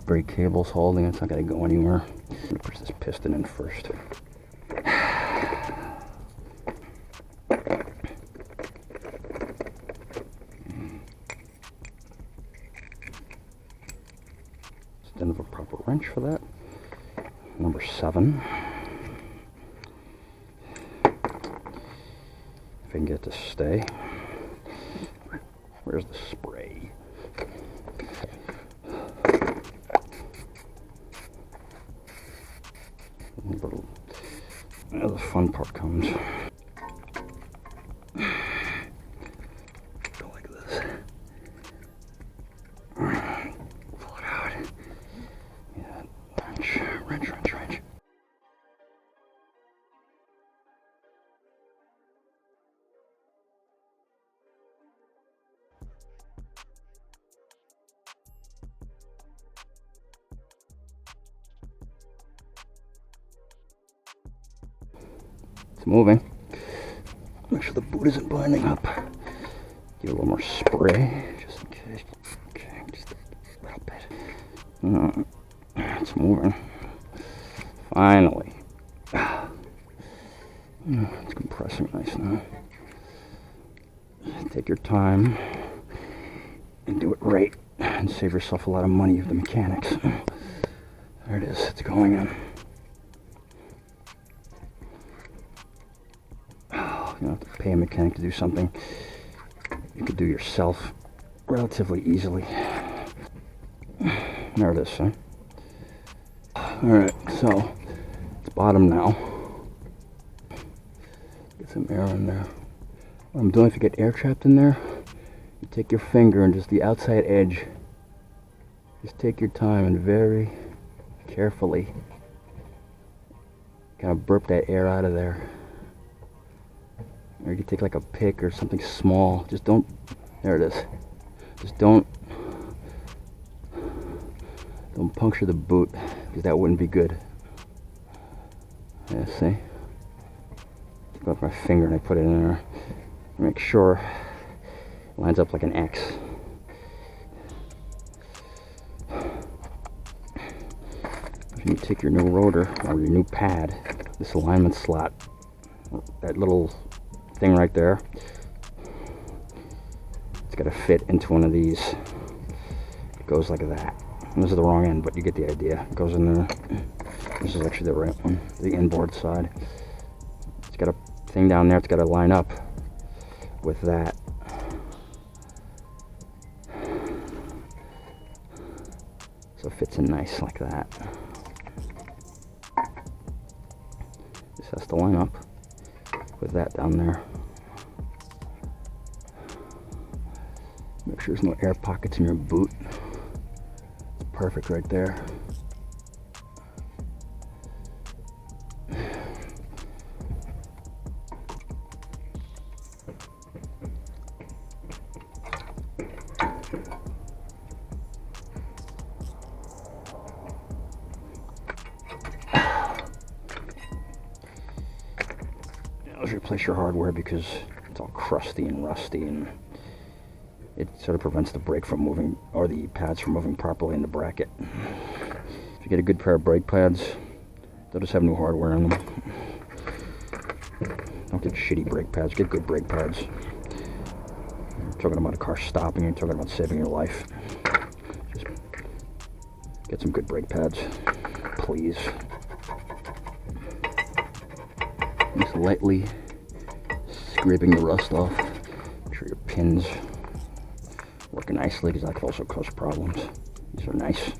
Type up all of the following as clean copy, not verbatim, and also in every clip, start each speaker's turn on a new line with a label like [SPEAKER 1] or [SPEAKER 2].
[SPEAKER 1] brake cable's holding. It's not going to go anywhere. I'm going to push this piston in first. Instead of a proper wrench for that. Number 7. If I can get it to stay. Where's the spray? Now the fun part comes. Go like this. Pull it out. Yeah, wrench, wrench, wrench, wrench. It's moving. Make sure the boot isn't binding up. Give it a little more spray, just in case. Okay, just a little bit. It's moving. Finally. It's compressing nice now. Take your time and do it right and save yourself a lot of money with the mechanics. There it is, it's going in. You don't have to pay a mechanic to do something you could do yourself relatively easily. There it is, huh? Alright, so it's bottom now. Get some air in there. What I'm doing, if you get air trapped in there, you take your finger and just the outside edge. Just take your time and very carefully kind of burp that air out of there. Or you can take like a pick or something small. Just don't, there it is. Just don't puncture the boot, because that wouldn't be good. Yeah, see? I took off my finger and I put it in there. Make sure it lines up like an X. When you take your new rotor or your new pad, this alignment slot, that little thing right there, it's got to fit into one of these. It goes like that. And this is the wrong end, but you get the idea. It goes in there. This is actually the right one, the inboard side. It's got a thing down there. It's got to line up with that. So it fits in nice like that. This has to line up with that down there. Make sure there's no air pockets in your boot. It's perfect right there. Let's replace your hardware because it's all crusty and rusty, and it sort of prevents the brake from moving, or the pads from moving properly in the bracket. If you get a good pair of brake pads, they'll just have new hardware in them. Don't get shitty brake pads, get good brake pads. You're talking about a car stopping, you're talking about saving your life. Just get some good brake pads, please. Just lightly scraping the rust off. Make sure your pins working nicely, because that could also cause problems. These are nice.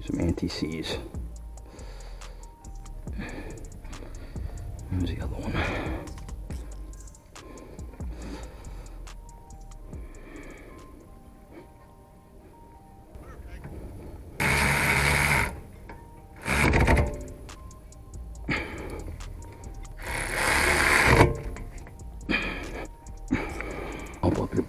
[SPEAKER 1] Some anti-seize. There's the other one.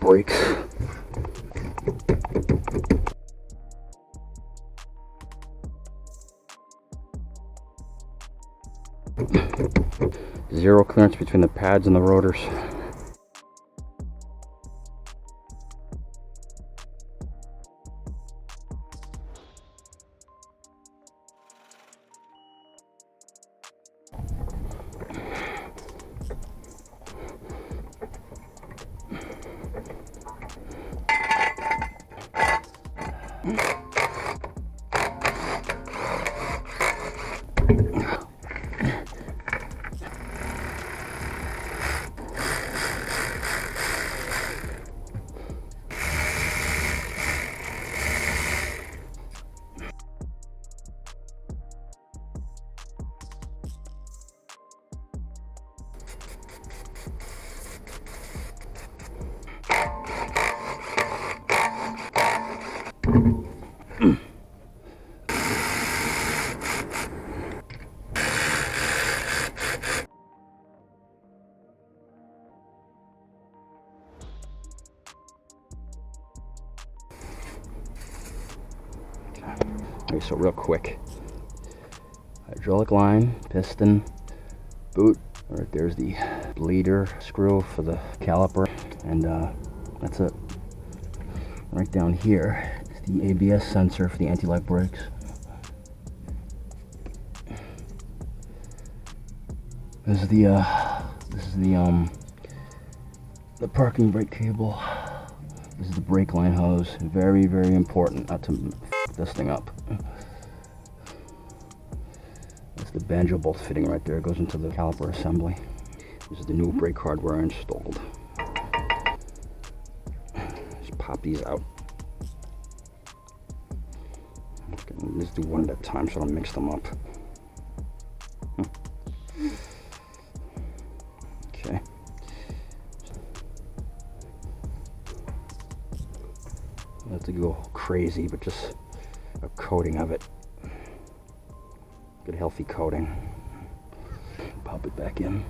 [SPEAKER 1] brakes. Zero clearance between the pads and the rotors. Okay, so real quick, hydraulic line, piston, boot. Right there's the bleeder screw for the caliper, and that's it. Right down here is the ABS sensor for the anti-lock brakes. This is the parking brake cable. This is the brake line hose. Very, very important not to f this thing up. That's the banjo bolt fitting right there. It goes into the caliper assembly. This is the new brake hardware installed. Just pop these out. Let's do one at a time so I don't mix them up. Okay. Not to go crazy, but just a coating of it. Good healthy coating. Pop it back in.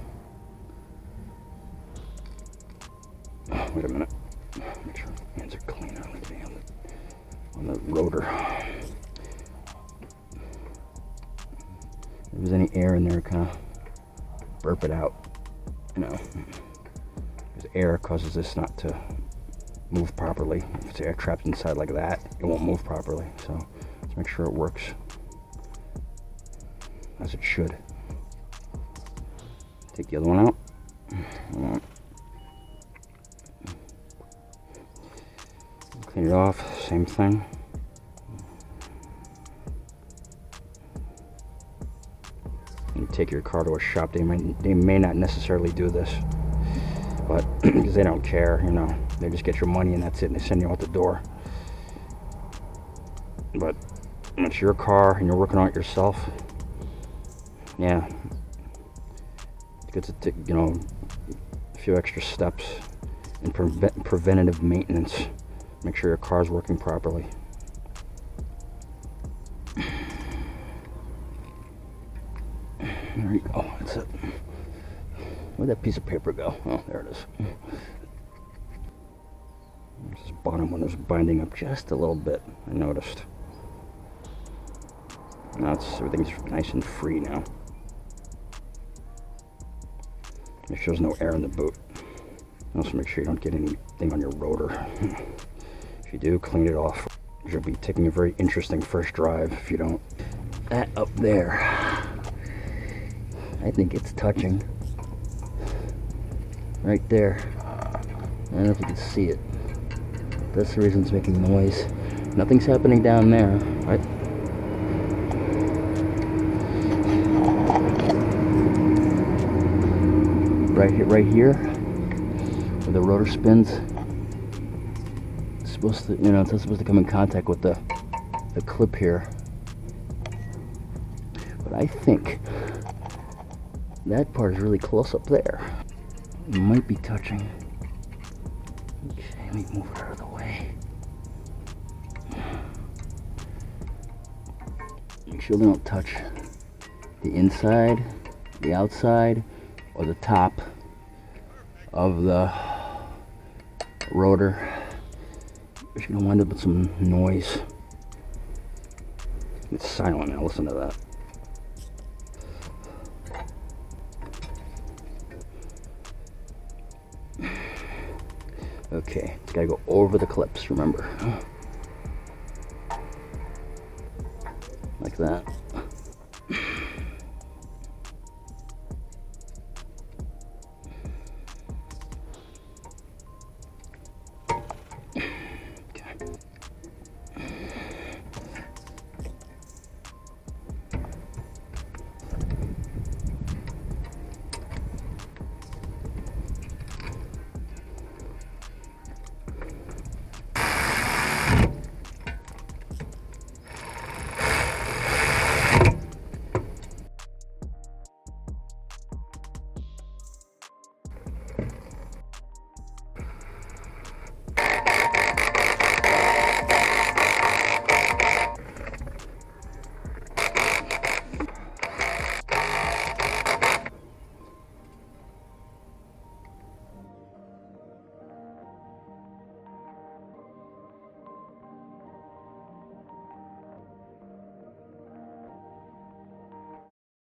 [SPEAKER 1] Oh, wait a minute. Make sure my hands are clean on the rotor. If there's any air in there, kind of burp it out. You know, because air causes this not to move properly. If it's air trapped inside like that, it won't move properly. So let's make sure it works as it should. Take the other one out. Clean it off, same thing. You take your car to a shop, they may not necessarily do this, but because they don't care, you know, they just get your money and that's it, and they send you out the door. But when it's your car and you're working on it yourself, yeah, it's good to take, you know, a few extra steps in preventative maintenance. Make sure your car's working properly. There you go, that's it. Where'd that piece of paper go? Oh, there it is. This bottom one is binding up just a little bit, I noticed. Now everything's nice and free now. Make sure there's no air in the boot. Also make sure you don't get anything on your rotor. If you do, clean it off. You'll be taking a very interesting first drive if you don't. That up there, I think it's touching. Right there. I don't know if you can see it. That's the reason it's making noise. Nothing's happening down there, right? Right here, where the rotor spins. It's supposed to, you know, it's not supposed to come in contact with the clip here. But I think that part is really close up there. It might be touching. Okay, let me move it out of the way. Make sure they don't touch the inside, the outside, or the top of the rotor. You're gonna wind up with some noise. It's silent now, listen to that. Okay, it's gotta go over the clips, remember.